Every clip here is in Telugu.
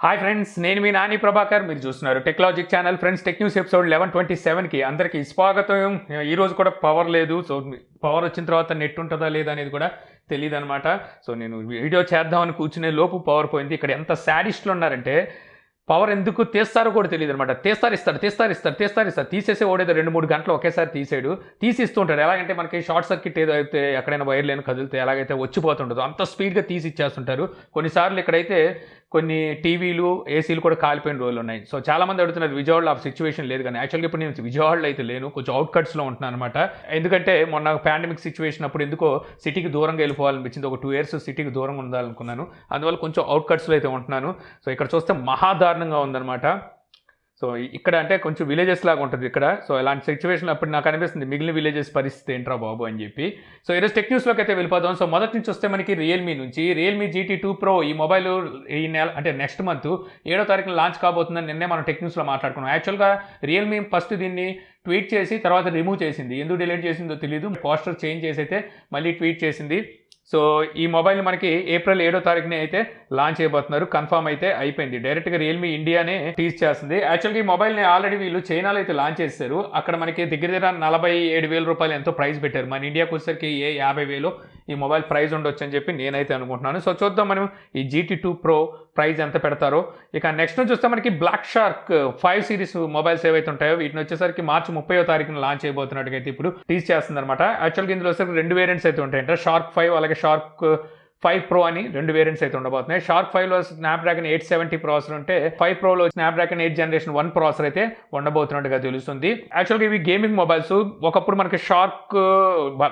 హాయ్ ఫ్రెండ్స్, నేను మీ నాని ప్రభాకర్. మీరు చూస్తున్నారు technologic channel. Friends, tech news episode 1127కి అందరికీ స్వాగతం. ఈరోజు కూడా పవర్ లేదు. సో పవర్ వచ్చిన తర్వాత నెట్ ఉంటుందా లేదా అనేది కూడా తెలియదు అనమాట. సో నేను వీడియో చేద్దామని కూర్చునే లోపు పవర్ పోయింది. ఇక్కడ ఎంత శాడిస్టులు ఉన్నారంటే పవర్ ఎందుకు తీస్తారో కూడా తెలియదు అనమాట. తీస్తారు తీసేసే ఓడేదో 2-3 గంటలు ఒకేసారి తీసి ఇస్తూ ఉంటాడు. ఎలాగంటే మనకి షార్ట్ సర్క్యూట్ ఏదో అయితే ఎక్కడైనా వైర్ లేని కదిలితే ఎలాగైతే వచ్చిపోతుంటుందో అంత స్పీడ్గా తీసి ఇచ్చేస్తుంటారు. కొన్నిసార్లు ఇక్కడైతే కొన్ని టీవీలు ఏసీలు కూడా కాలిపోయిన రోజులు ఉన్నాయి. సో చాలామంది అడుగుతున్నారు విజయవాడలో ఆ సిచ్యువేషన్ లేదు కానీ యాక్చువల్గా ఇప్పుడు నేను విజయవాడలో అయితే లేను, కొంచెం అవుట్కట్స్లో ఉంటున్నాను అనమాట. ఎందుకంటే మొన్న పాండమిక్ సిచ్యువేషన్ అప్పుడు ఎందుకో సిటీకి దూరంగా వెళ్ళిపోవాలనిపించింది. ఒక 2 years సిటీకి దూరంగా ఉండాలనుకున్నాను. అందువల్ల కొంచెం అవుట్కట్స్లో అయితే ఉంటున్నాను. సో ఇక్కడ చూస్తే మహాదారుణంగా ఉందన్నమాట. సో ఇక్కడ అంటే కొంచెం విలేజెస్ లాగా ఉంటుంది ఇక్కడ. సో ఇలాంటి సిచ్యువేషన్ అప్పుడు నాకు అనిపిస్తుంది మిగిలిన విలేజెస్ పరిస్థితి ఏంట్రా బాబు అని చెప్పి. సో ఈరోజు టెక్ న్యూస్లోకి అయితే వెళ్ళిపోదాం. సో మొదటి నుంచి వస్తే మనకి రియల్మీ GT2 Pro ఈ మొబైల్ ఈ నెల అంటే నెక్స్ట్ మంత్ 7వ తారీఖున లాంచ్ కాబోతుందని నిన్నే మనం టెక్ న్యూస్లో మాట్లాడుకున్నాం. యాక్చువల్గా రియల్మీ ఫస్ట్ దీన్ని ట్వీట్ చేసి తర్వాత రిమూవ్ చేసింది. ఎందుకు డిలీట్ చేసిందో తెలియదు. పోస్టర్ చేంజ్ చేసి అయితే మళ్ళీ ట్వీట్ చేసింది. సో ఈ మొబైల్ మనకి ఏప్రిల్ 7వ తారీఖునే అయితే లాంచ్ అయిపోతున్నారు. కన్ఫర్మ్ అయితే అయిపోయింది. డైరెక్ట్గా రియల్మీ ఇండియానే టీజ్ చేస్తుంది. యాక్చువల్గా ఈ మొబైల్ని ఆల్రెడీ వీళ్ళు చైనాలో అయితే లాంచ్ చేస్తారు. అక్కడ మనకి దగ్గర 47,000 రూపాయలు ఎంతో ప్రైస్ పెట్టారు. మన ఇండియాకి వచ్చేసరికి 50,000 ఈ మొబైల్ ప్రైస్ ఉండొచ్చు అని చెప్పి నేనైతే అనుకుంటున్నాను. సో చూద్దాం మనం ఈ GT2 Pro ప్రైస్ ఎంత పెడతారో. ఇక నెక్స్ట్ నుంచి చూస్తే మనకి బ్లాక్ షార్క్ 5 సిరీస్ మొబైల్స్ ఏవైతే ఉంటాయో వీటిని వచ్చేసరికి మార్చి 30వ తారీఖున లాంచ్ అయిపోతున్నట్టుగా అయితే ఇప్పుడు టీజ్ చేస్తుంది అనమాట. యాక్చువల్గా ఇందులో వచ్చేసరికి 2 వేరియంట్స్ అయితే ఉంటాయంట. షార్క్ 5 అలాగే షార్క్ 5 Pro అని 2 వేరియంట్స్ అయితే ఉండబోతున్నాయి. షార్క్ 5లో స్నాప్డ్రాగన్ 870 ప్రాసెసర్ ఉంటే 5 Proలో స్నాప్డ్రాగన్ 8 Generation 1 ప్రాసెసర్ అయితే ఉండబోతున్నట్టుగా తెలుస్తుంది. యాక్చువల్గా ఇవి గేమింగ్ మొబైల్స్. ఒకప్పుడు మనకి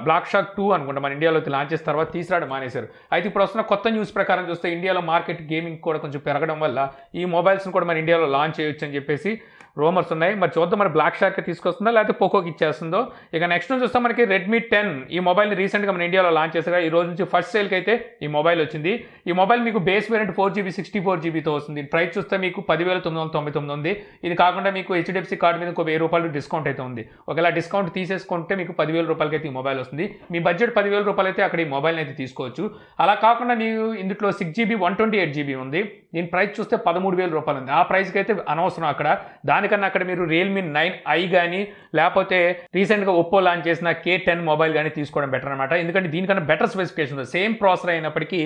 బ్లాక్ షార్క్ 2 అనుకుంటా మన ఇండియాలో లాంచ్ చేసిన తర్వాత తీసుకురావడం మానేశారు. అయితే ఇప్పుడు వస్తున్న కొత్త న్యూస్ ప్రకారం చూస్తే ఇండియాలో మార్కెట్ గేమింగ్ కూడా కొంచెం పెరగడం వల్ల ఈ మొబైల్స్ని కూడా మన ఇండియాలో లాంచ్ చేయొచ్చు అని చెప్పేసి రూమర్స్ ఉన్నాయి. మరి చూద్దాం మరి బ్లాక్ షార్క్ తీసుకొస్తుందో లేకపోతే పోకోకి ఇచ్చేస్తుందో. ఇక నెక్స్ట్ నుంచి చూస్తే మనకి Redmi 10 ఈ మొబైల్ని రీసెంట్గా మన ఇండియాలో లాంచ్ చేశారు. ఈ రోజు నుంచి ఫస్ట్ సేల్కి అయితే ఈ మొబైల్ వచ్చింది. ఈ మొబైల్ మీకు బేస్ వేరియంట్ 4GB 64GBతో వస్తుంది. ప్రైస్ చూస్తే మీకు 10,999 ఉంది. ఇది కాకుండా మీకు HDFC కార్డు మీద ఇంకో 1,000 రూపాయలు డిస్కౌంట్ అయితే ఉంది. ఒకవేళ డిస్కౌంట్ తీసేసుకుంటే మీకు 10,000 రూపాయలకి అయితే ఈ మొబైల్ వస్తుంది. మీ బడ్జెట్ 10,000 రూపాయలు అయితే అక్కడ ఈ మొబైల్ని అయితే తీసుకోవచ్చు. అలా కాకుండా మీరు ఇందులో 6GB 128GB ఉంది. దీని ప్రైస్ చూస్తే 13,000 రూపాయలు ఉంది. ఆ ప్రైస్కి అయితే అనవసరం అక్కడ. దానికన్నా అక్కడ మీరు రియల్మీ 9i కానీ లేకపోతే రీసెంట్గా ఒప్పో లాంచ్ చేసిన K10 మొబైల్ కానీ తీసుకోవడం బెటర్ అనమాట. ఎందుకంటే దీనికన్నా బెటర్ స్పెసిఫికేషన్ ఉంది. సేమ్ ప్రాసెసర్ అయినప్పటికీ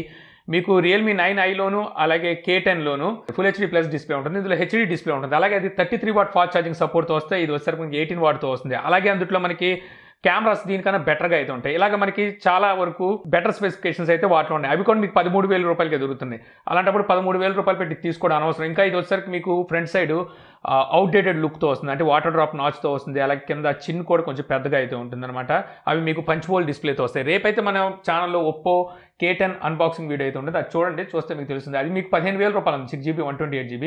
మీకు రియల్మీ 9iలోను అలాగే K10లోను ఫుల్ HD ప్లస్ డిస్ప్లే ఉంటుంది. ఇందులో HD డిస్ప్లే ఉంటుంది. అలాగే అది 33 వాట్ ఫాస్ట్ ఛార్జింగ్ సపోర్ట్తో వస్తే ఇది వచ్చేసరికి మనకి 18 వాట్తో వస్తుంది. అలాగే అందులో మనకి కెమెరాస్ దీనికన్నా బెటర్గా అయితే ఉంటాయి. ఇలాగ మనకి చాలా వరకు బెటర్ స్పెసిఫికేషన్స్ అయితే వాటిలో ఉన్నాయి. అవి కూడా మీకు 13,000 రూపాయలకి దొరుకుతున్నాయి. అలాంటప్పుడు 13,000 రూపాయలు పెట్టి తీసుకోవడం అనవసరం. ఇంకా ఇది వచ్చేసరికి మీకు ఫ్రంట్ సైడ్ అవుట్డేటెడ్ లుక్తో వస్తుంది. అంటే వాటర్ డ్రాప్ నాచ్తో వస్తుంది. అలాగే కింద చిన్ కూడా కొంచెం పెద్దగా అయితే ఉంటుందన్నమాట. అవి మీకు పంచ్ హోల్ డిస్ప్లేతో వస్తాయి. రేపైతే మన ఛానల్లో ఒప్పో K10 అన్బాక్సింగ్ వీడియో అయితే ఉంటుంది. అది చూడండి, చూస్తే మీకు తెలుస్తుంది. అది మీకు 15,000 రూపాయలు ఉంది. 6GB 128GB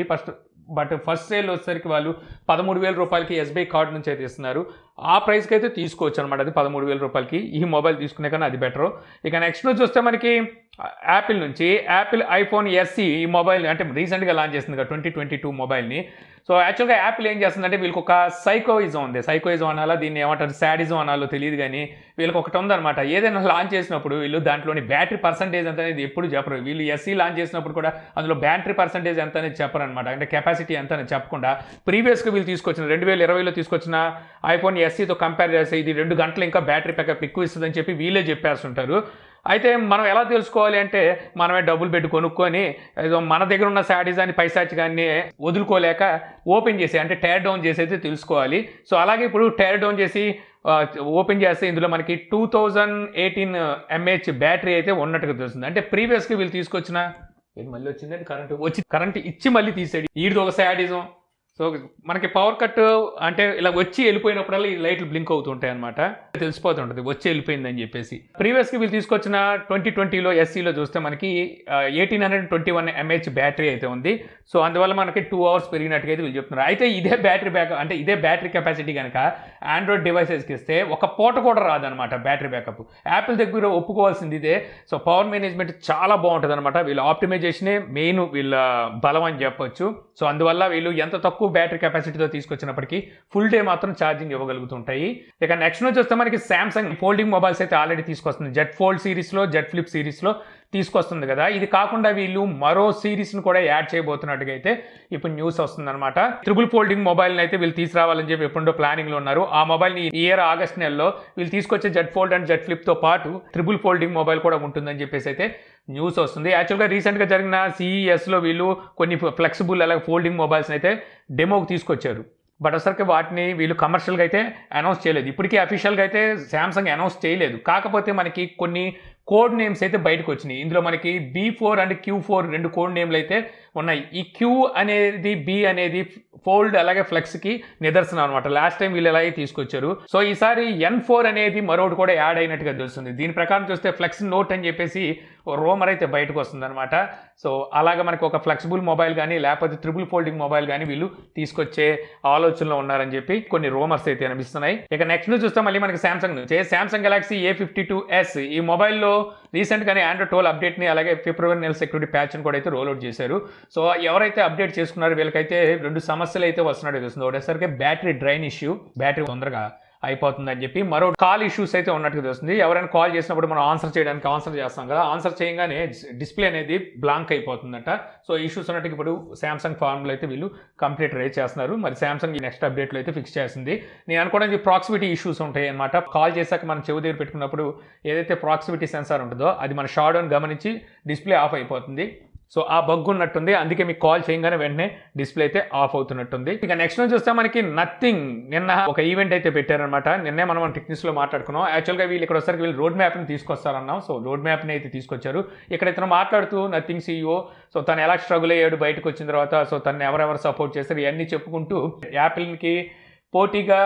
ఫస్ట్ సేల్ వచ్చేసరికి వాళ్ళు 13,000 రూపాయలకి SBI కార్డు నుంచి అయితే ఇస్తున్నారు. ఆ ప్రైస్కి అయితే తీసుకోవచ్చు అనమాట. అది 13,000 రూపాయలకి ఈ మొబైల్ తీసుకునే కన్నా అది బెటర్. ఇక నెక్స్ట్ నుంచి వస్తే మనకి యాపిల్ నుంచి యాపిల్ iPhone SE ఈ మొబైల్ అంటే రీసెంట్గా లాంచ్ చేస్తుంది కదా 2022 మొబైల్ని. సో యాక్చువల్గా యాపిల్ ఏం చేస్తుందంటే వీళ్ళకి ఒక సైకోయిజం ఉంది. సైకోయిజం అనాలా దీన్ని ఏమంటారు, శాడిజం అనాలో తెలియదు కానీ వీళ్ళకి ఒకటి ఉందన్నమాట. ఏదైనా లాంచ్ చేసినప్పుడు వీళ్ళు దాంట్లోని బ్యాటరీ పర్సంటేజ్ ఎంత అనేది ఎప్పుడు చెప్పరు. వీళ్ళు SE లాంచ్ చేసినప్పుడు కూడా అందులో బ్యాటరీ పర్సంటేజ్ ఎంత అనేది చెప్పరు అనమాట. అంటే కెపాసిటీ ఎంత అనేది చెప్పకుండా ప్రీవియస్గా వీళ్ళు తీసుకొచ్చిన 2020లో తీసుకొచ్చిన iPhone SEతో కంపేర్ చేస్తే ఇది 2 గంటలు ఇంకా బ్యాటరీ బ్యాకప్ ఎక్కువ ఇస్తుందని చెప్పి వీళ్ళే చెప్పేస్తుంటారు. అయితే మనం ఎలా తెలుసుకోవాలి అంటే మనమే డబ్బులు పెట్టి కొనుక్కొని ఏదో మన దగ్గర ఉన్న శాడిజాన్ని పైశాచికాన్ని వదులుకోలేక ఓపెన్ చేసి అంటే టైర్ డౌన్ చేసి అయితే తెలుసుకోవాలి. సో అలాగే ఇప్పుడు టైర్ డౌన్ చేసి ఓపెన్ చేస్తే ఇందులో మనకి 2018 mAh బ్యాటరీ అయితే ఉన్నట్టుగా తెలుస్తుంది. అంటే ప్రీవియస్గా వీళ్ళు తీసుకొచ్చిన మళ్ళీ వచ్చిందంటే కరెంట్ ఇచ్చి మళ్ళీ తీసాడు. ఈడిది ఒక శాడిజం. సో మనకి పవర్ కట్ అంటే ఇలా వచ్చి వెళ్ళిపోయినప్పుడల్లా ఈ లైట్లు బ్లింక్ అవుతుంటాయి అనమాట. తెలిసిపోతుంటుంది వచ్చి వెళ్ళిపోయిందని చెప్పేసి. ప్రీవియస్గా వీళ్ళు తీసుకొచ్చిన 2020లో SEలో చూస్తే మనకి 1821 mAh బ్యాటరీ అయితే ఉంది. సో అందువల్ల మనకి 2 hours పెరిగినట్టుగా అయితే వీళ్ళు చెప్తున్నారు. అయితే ఇదే బ్యాటరీ బ్యాకప్ అంటే ఇదే బ్యాటరీ కెపాసిటీ కనుక ఆండ్రాయిడ్ డివైసెస్కి ఇస్తే ఒక పూట కూడా రాదనమాట బ్యాటరీ బ్యాకప్. యాపిల్ దగ్గర ఒప్పుకోవాల్సింది ఇదే. సో పవర్ మేనేజ్మెంట్ చాలా బాగుంటుంది అనమాట. వీళ్ళ ఆప్టిమైజేషనే మెయిన్ వీళ్ళ బలం అని చెప్పొచ్చు. సో అందువల్ల వీళ్ళు ఎంత తక్కువ బ్యాటరీ కెపాసిటీతో తీసుకొచ్చినప్పటికీ ఫుల్ డే మాత్రం ఛార్జింగ్ ఇవ్వగలుగుతుంటాయి. ఇక నెక్స్ట్ నుంచి వస్తే మనకి సామ్సంగ్ ఫోల్డింగ్ మొబైల్స్ అయితే ఆల్రెడీ తీసుకొస్తుంది. జెడ్ ఫోల్డ్ సిరీస్లో, జెడ్ ఫ్లిప్ సిరీస్లో తీసుకొస్తుంది కదా. ఇది కాకుండా వీళ్ళు మరో సిరీస్ని కూడా యాడ్ చేయబోతున్నట్టుగా అయితే ఇప్పుడు న్యూస్ వస్తుందన్నమాట. ట్రిపుల్ ఫోల్డింగ్ మొబైల్ని అయితే వీళ్ళు తీసుకురావాలని చెప్పి ఎప్పుడో ప్లానింగ్లో ఉన్నారు. ఆ మొబైల్ని ఈ ఇయర్ ఆగస్ట్ నెలలో వీళ్ళు తీసుకొచ్చే జెడ్ ఫోల్డ్ అండ్ జెడ్ ఫ్లిప్తో పాటు ట్రిపుల్ ఫోల్డింగ్ మొబైల్ కూడా ఉంటుందని చెప్పేసి అయితే న్యూస్ వస్తుంది. యాక్చువల్గా రీసెంట్గా జరిగిన CESలో వీళ్ళు కొన్ని ఫ్లెక్సిబుల్ అలాగే ఫోల్డింగ్ మొబైల్స్ని అయితే డెమోకి తీసుకొచ్చారు. బట్ అసలుకి వాటిని వీళ్ళు కమర్షియల్గా అయితే అనౌన్స్ చేయలేదు. ఇప్పటికీ అఫీషియల్గా అయితే శాంసంగ్ అనౌన్స్ చేయలేదు. కాకపోతే మనకి కొన్ని కోడ్ నేమ్స్ అయితే బయటకు వచ్చినాయి. ఇందులో మనకి B4 అండ్ Q4 2 కోడ్ నేమ్లు అయితే ఉన్నాయి. ఈ Q అనేది B అనేది ఫోల్డ్ అలాగే ఫ్లెక్స్కి నిదర్శనం అనమాట. లాస్ట్ టైం వీళ్ళు ఇలాగే తీసుకొచ్చారు. సో ఈసారి N4 అనేది మరొకటి కూడా యాడ్ అయినట్టుగా తెలుస్తుంది. దీని ప్రకారం చూస్తే ఫ్లెక్స్ నోట్ అని చెప్పేసి రోమర్ అయితే బయటకు వస్తుంది అనమాట. సో అలాగే మనకి ఒక ఫ్లెక్సిబుల్ మొబైల్ కానీ లేకపోతే ట్రిపుల్ ఫోల్డింగ్ మొబైల్ కానీ వీళ్ళు తీసుకొచ్చే ఆలోచనలో ఉన్నారని చెప్పి కొన్ని రోమర్స్ అయితే అనిపిస్తున్నాయి. ఇక నెక్స్ట్ న్యూస్ చూస్తే మళ్ళీ మనకి శాంసంగ్ నుంచి శాంసంగ్ గెలాక్సీ A52s ఈ మొబైల్లో రీసెంట్గానే ఆండ్రాయిడ్ 12 అప్డేట్ని అలాగే ఫిబ్రవరి నెల సెక్యూరిటీ ప్యాచ్ని కూడా అయితే రోల్అవుట్ చేశారు. సో ఎవరైతే అప్డేట్ చేసుకున్నారో వీళ్ళకైతే 2 సమస్యలు అయితే వస్తున్నట్టు తెలుస్తుంది. ఒకటేసరికి బ్యాటరీ డ్రైన్ ఇష్యూ, బ్యాటరీ తొందరగా అయిపోతుందని చెప్పి, మరో కాల్ ఇష్యూస్ అయితే ఉన్నట్టుగా తెలుస్తుంది. ఎవరైనా కాల్ చేసినప్పుడు మనం ఆన్సర్ చేయడానికి ఆన్సర్ చేస్తాం కదా, ఆన్సర్ చేయగానే డిస్ప్లే అనేది బ్లాంక్ అయిపోతుందట. సో ఇష్యూస్ ఉన్నట్టుగా ఇప్పుడు శాంసంగ్ ఫార్మ్లో అయితే వీళ్ళు కంప్లీట్ రేజ్ చేస్తున్నారు. మరి శాంసంగ్ ఈ నెక్స్ట్ అప్డేట్లో అయితే ఫిక్స్ చేస్తుంది. నేను అనుకోవడానికి ప్రాక్సిమిటీ ఇష్యూస్ ఉంటాయి అనమాట. కాల్ చేశాక మనం చెవి దగ్గర పెట్టుకున్నప్పుడు ఏదైతే ప్రాక్సిమిటీ సెన్సార్ ఉంటుందో అది మన షాడోని గమనించి డిస్ప్లే ఆఫ్ అయిపోతుంది. సో ఆ బగ్ ఉన్నట్టుంది. అందుకే మీకు కాల్ చేయగానే వెంటనే డిస్ప్లే అయితే ఆఫ్ అవుతున్నట్టుంది. ఇక నెక్స్ట్ నుంచి చూస్తే మనకి నథింగ్ నిన్న ఒక ఈవెంట్ అయితే పెట్టారనమాట. నిన్నే మనం టెక్నిక్స్లో మాట్లాడుకున్నాం. యాక్చువల్గా వీళ్ళు ఇక్కడ వస్తారు, వీళ్ళు రోడ్ మ్యాప్ని తీసుకొస్తారన్నాం. సో రోడ్ మ్యాప్ని అయితే తీసుకొచ్చారు. ఇక్కడ ఇతను మాట్లాడుతూ నథింగ్ CEO సో తను ఎలా స్ట్రగుల్ అయ్యాడు బయటకు వచ్చిన తర్వాత, సో తను ఎవరెవరు సపోర్ట్ చేస్తారు ఇవన్నీ చెప్పుకుంటూ యాపిల్కి పోటీగా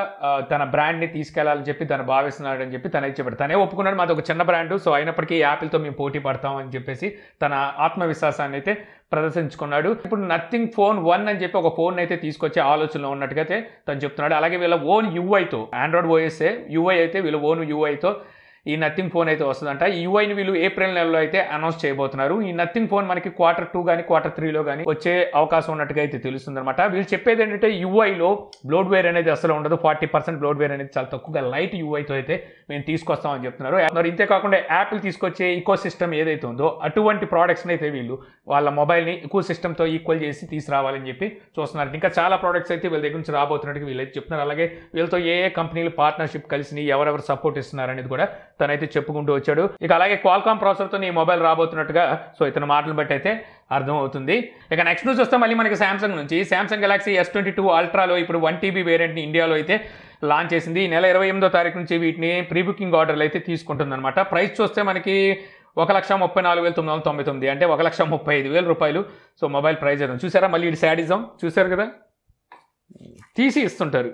తన బ్రాండ్ని తీసుకెళ్లాలని చెప్పి తను భావిస్తున్నాడు అని చెప్పి తనైతే చెప్పాడు. తనే ఒప్పుకున్నాడు మాది ఒక చిన్న బ్రాండ్, సో అయినప్పటికీ యాపిల్తో మేము పోటీ పడతాం అని చెప్పేసి తన ఆత్మవిశ్వాసాన్ని అయితే ప్రదర్శించుకున్నాడు. ఇప్పుడు నథింగ్ ఫోన్ 1 అని చెప్పి ఒక ఫోన్ అయితే తీసుకొచ్చే ఆలోచనలో ఉన్నట్టుగా అయితే తను చెప్తున్నాడు. అలాగే వీళ్ళ ఓన్ UIతో, ఆండ్రాయిడ్ OS UI అయితే వీళ్ళ ఓన్ UIతో ఈ నథింగ్ ఫోన్ అయితే వస్తుందంట. ఈ యూఐని వీళ్ళు ఏప్రిల్ నెలలో అయితే అనౌన్స్ చేయబోతున్నారు. ఈ నథింగ్ ఫోన్ మనకి Q2 కానీ Q3లో కానీ వచ్చే అవకాశం ఉన్నట్టుగా అయితే తెలుస్తుంది అనమాట. వీళ్ళు చెప్పేది ఏంటంటే యూఐలో బ్లోడ్వేర్ అనేది అసలు ఉండదు. 40% బ్లోడ్వేర్ అనేది చాలా తక్కువగా లైట్ యూఐతో అయితే మేము తీసుకొస్తామని చెప్తున్నారు. మరి ఇంతే కాకుండా యాపిల్ తీసుకొచ్చే ఈకో సిస్టమ్ ఏదైతే ఉందో అటువంటి ప్రోడక్ట్స్ని అయితే వీళ్ళు వాళ్ళ మొబైల్ని ఈకో సిస్టమ్తో ఈక్వల్ చేసి తీసుకురావాలని చెప్పి చూస్తున్నారు. ఇంకా చాలా ప్రోడక్ట్స్ అయితే వీళ్ళ దగ్గర నుంచి రాబోతున్నట్టుగా వీళ్ళైతే చెప్తున్నారు. అలాగే వీళ్ళతో ఏ కంపెనీలు పార్ట్నర్షిప్ కలిసి ఎవరెవరు సపోర్ట్ ఇస్తున్నారు అనేది కూడా తనైతే చెప్పుకుంటూ వచ్చాడు. ఇక అలాగే క్వాల్కామ్ ప్రాసెసర్తో ఈ మొబైల్ రాబోతున్నట్టుగా సో ఇతని మాటలు బట్టి అయితే అర్థమవుతుంది. ఇక నెక్స్ట్ న్యూస్ వస్తే మళ్ళీ మనకి శాంసంగ్ నుంచి శాంసంగ్ గెలాక్సీ S22 అల్ట్రాలో ఇప్పుడు 1 TB వేరియంట్ని ఇండియాలో అయితే లాంచ్ చేసింది. ఈ నెల 28వ తారీఖు నుంచి వీటిని ప్రీ బుకింగ్ ఆర్డర్లు అయితే తీసుకుంటుందన్నమాట. ప్రైస్ చూస్తే మనకి 1,34,999 అంటే 1,35,000 రూపాయలు. సో మొబైల్ ప్రైస్ అయితే చూసారా, మళ్ళీ ఇది శాడిజం చూసారు కదా, తీసి ఇస్తుంటారు.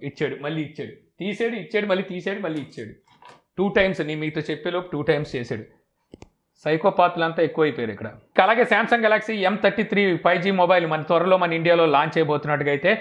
ఇచ్చాడు మళ్ళీ ఇచ్చాడు, తీసాడు ఇచ్చాడు మళ్ళీ తీసాడు మళ్ళీ ఇచ్చాడు. 2 times నీ మీతో చెప్పేలోపు 2 times చేశాడు. సైకోపాత్లు అంతా ఎక్కువైపోయారు ఇక్కడ. అలాగే Samsung Galaxy M33 5G mobile మన త్వరలో మన ఇండియాలో లాంచ్ చేయబోతున్నట్టుగా అయితే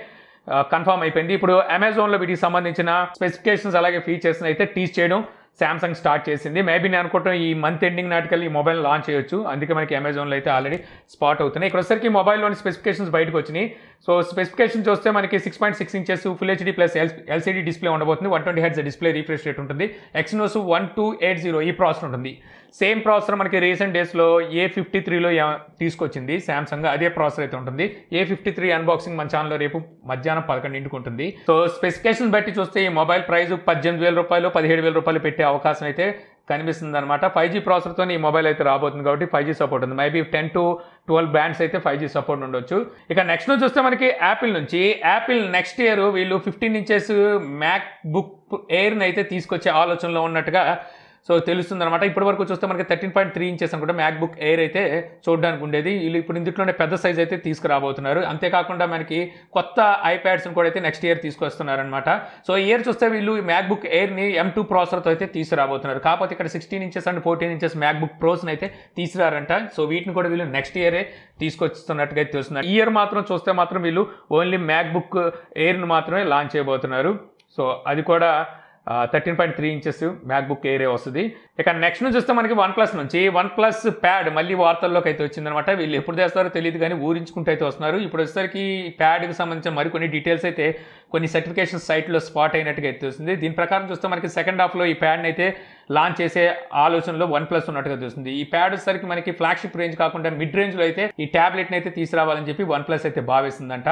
కన్ఫర్మ్ అయిపోయింది. ఇప్పుడు అమెజాన్లో వీటికి సంబంధించిన స్పెసిఫికేషన్స్ అలాగే ఫీచర్స్ని అయితే టీచ్ చేయడం శాంసంగ్ స్టార్ట్ చేసింది. మేబీ నేను అనుకుంటాం ఈ మంత్ ఎండింగ్ నాటికల్ ఈ మొబైల్ లాంచ్ చేయొచ్చు. అందుకే మనకి అమెజాన్లో అయితే ఆల్రెడీ స్పాట్ అవుతున్నాయి. ఇక్కడ వచ్చేసరికి ఈ మొబైల్లోని స్పెసిఫికేషన్స్ బయటకు వచ్చినాయి. సో స్పెసిఫికేషన్ చూస్తే మనకి 6.6 inches full HD plus LCD display ఉండబోతుంది. 120 Hz డిస్ప్లే రీఫ్రెష్ రేట్ ఉంటుంది. Exynos 1280 ఈ ప్రాసెసర్ ఉంటుంది. సేమ్ ప్రాసెసర్ మనకి రీసెంట్ డేస్లో A53లో తీసుకొచ్చింది శాంసంగ్, అదే ప్రాసెసర్ అయితే ఉంటుంది. A53 అన్బాక్సింగ్ మన ఛానల్లో రేపు మధ్యాహ్నం 11 ఉంటుంది. సో స్పెసిఫికేషన్ బట్టి చూస్తే ఈ మొబైల్ ప్రైస్ 18,000 రూపాయలు 17,000 రూపాయలు పెట్టే అవకాశం అయితే కనిపిస్తుంది అనమాట. 5G ప్రాసెసర్తో ఈ మొబైల్ అయితే రాబోతుంది కాబట్టి 5G సపోర్ట్ ఉంది. మేబీ 10 to 12 బ్యాండ్స్ అయితే 5G సపోర్ట్ ఉండొచ్చు. ఇక నెక్స్ట్ నుంచి చూస్తే మనకి యాపిల్ నుంచి యాపిల్ నెక్స్ట్ ఇయర్ వీళ్ళు 15 ఇంచెస్ మ్యాక్ బుక్ ఎయిర్ని అయితే తీసుకొచ్చే ఆలోచనలో ఉన్నట్టుగా సో తెలుస్తుంది అనమాట. ఇప్పటి వరకు చూస్తే మనకి 13.3 ఇంచెస్ అనుకుంటే మ్యాక్బుక్ ఎయిర్ అయితే చూడడానికి ఉండేది. వీళ్ళు ఇప్పుడు ఇందులోనే పెద్ద సైజ్ అయితే తీసుకురాబోతున్నారు. అంతేకాకుండా మనకి కొత్త ఐప్యాడ్స్ని కూడా అయితే నెక్స్ట్ ఇయర్ తీసుకొస్తున్నారనమాట. సో ఇయర్ చూస్తే వీళ్ళు మ్యాక్బుక్ ఎయిర్ని M2 ప్రాసెసర్తో అయితే తీసుకురాబోతున్నారు. కాకపోతే ఇక్కడ 16 ఇంచెస్ అండ్ 14 ఇంచెస్ మ్యాక్బుక్ ప్రోస్ని అయితే తీసుకురారంట. సో వీటిని కూడా వీళ్ళు నెక్స్ట్ ఇయరే తీసుకొస్తున్నట్టుగా తెలుస్తున్నారు. ఈ ఇయర్ మాత్రం చూస్తే మాత్రం వీళ్ళు ఓన్లీ మ్యాక్బుక్ ఎయిర్ని మాత్రమే లాంచ్ చేయబోతున్నారు. సో అది కూడా 13.3 ఇంచెస్ మ్యాక్బుక్ ఎయిరే వస్తుంది. ఇక నెక్స్ట్ నుంచి చూస్తే మనకి OnePlus నుంచి OnePlus ప్యాడ్ మళ్ళీ వార్తల్లోకి అయితే వచ్చిందనమాట. వీళ్ళు ఎప్పుడు చేస్తారో తెలియదు కానీ ఊరించుకుంటూ అయితే వస్తున్నారు. ఇప్పుడు వచ్చేసరికి ప్యాడ్కి సంబంధించిన మరికొన్ని డీటెయిల్స్ అయితే కొన్ని సర్టిఫికేషన్ సైట్లో స్పాట్ అయినట్టుగా అయితే వస్తుంది. దీని ప్రకారం చూస్తే మనకి సెకండ్ హాఫ్లో ఈ ప్యాడ్ని అయితే లాంచ్ చేసే ఆలోచనలో OnePlus ఉన్నట్టుగా తెలుస్తుంది. ఈ ప్యాడ్ వచ్చేసరికి మనకి ఫ్లాగ్షిప్ రేంజ్ కాకుండా మిడ్ రేంజ్లో అయితే ఈ ట్యాబ్లెట్ని అయితే తీసుకురావాలని చెప్పి OnePlus అయితే భావిస్తుందంట.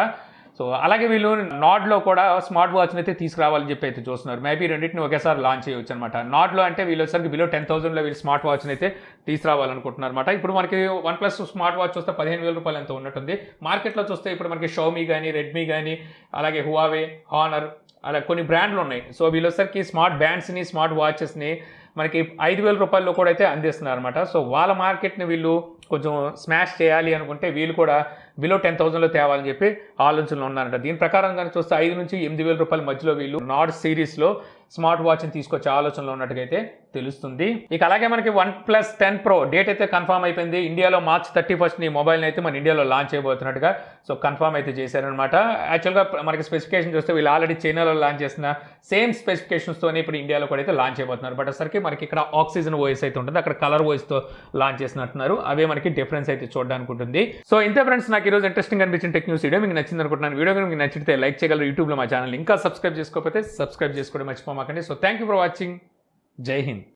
సో అలాగే వీళ్ళు నాడ్లో కూడా స్మార్ట్ వాచ్ని అయితే తీసుకురావాలని చెప్పి అయితే చూస్తున్నారు. మేబీ రెండింటిని ఒకేసారి లాంచ్ చేయవచ్చు అనమాట. నాడ్లో అంటే వీళ్ళు వచ్చేసరికి బిలో 10,000లో వీళ్ళు స్మార్ట్ వాచ్ని అయితే తీసుకురావాలనుకుంటున్నారు అనమాట. ఇప్పుడు మనకి OnePlus స్మార్ట్ వాచ్ చూస్తే 15,000 రూపాయలు ఎంతో ఉన్నట్టుంది. మార్కెట్లో చూస్తే ఇప్పుడు మనకి షామీ కానీ, రెడ్మీ కానీ, అలాగే హువావే, హానర్, అలా కొన్ని బ్రాండ్లు ఉన్నాయి. సో వీళ్ళు వచ్చేసరికి స్మార్ట్ బ్యాండ్స్ని, స్మార్ట్ వాచెస్ని మనకి 5,000 రూపాయల్లో కూడా అయితే అందిస్తున్నారు అనమాట. సో వాళ్ళ మార్కెట్ని వీళ్ళు కొంచెం స్మాష్ చేయాలి అనుకుంటే వీళ్ళు కూడా బిలో 10,000లో తేవాలని చెప్పి ఆలోచనలు ఉన్నారంట. దీని ప్రకారం కానీ చూస్తే 5,000 నుంచి 8,000 రూపాయల మధ్యలో వీళ్ళు నాడ్ సిరీస్లో స్మార్ట్ వాచ్ని తీసుకొచ్చే ఆలోచనలో ఉన్నట్టుగా అయితే తెలుస్తుంది. ఇక అలాగే మనకి OnePlus 10 Pro డేట్ అయితే కన్ఫర్మ్ అయిపోయింది. ఇండియాలో March 31 ఈ మొబైల్ని అయితే మన ఇండియాలో లాంచ్ చేయబోతున్నట్టుగా సో కన్ఫర్మ్ అయితే చేశారనమాట. యాక్చువల్గా మనకి స్పెసిఫికేషన్ చూస్తే వీళ్ళు ఆల్రెడీ చైనాలో లాంచ్ చేసిన సేమ్ స్పెసిఫికేషన్స్తోనే ఇప్పుడు ఇండియాలో కూడా అయితే లాంచ్ చేయబోతున్నారు. బట్ అసలుకి మనకి ఇక్కడ ఆక్సిజన్ వాయిస్ అయితే ఉంటుంది, అక్కడ కలర్ వాయిస్తో లాంచ్ చేసినట్టున్నారు. అవే మనకి డిఫరెన్స్ అయితే చూడడానికి ఉంటుంది. సో ఇంతే ఫ్రెండ్స్, నాకు ఈరోజు ఇంట్రెస్టింగ్ అనిపించిన టెక్ న్యూస్ వీడియో మీకు నచ్చింది అనుకుంటున్నాను. వీడియో మీకు నచ్చితే లైక్ చేయగలరు. యూట్యూబ్లో మా ఛానల్ ఇంకా సబ్స్క్రైబ్ చేసుకోకపోతే సబ్స్క్రైబ్ చేసుకోవడం మర్చిపోమాకండి. So thank you for watching. Jai Hind.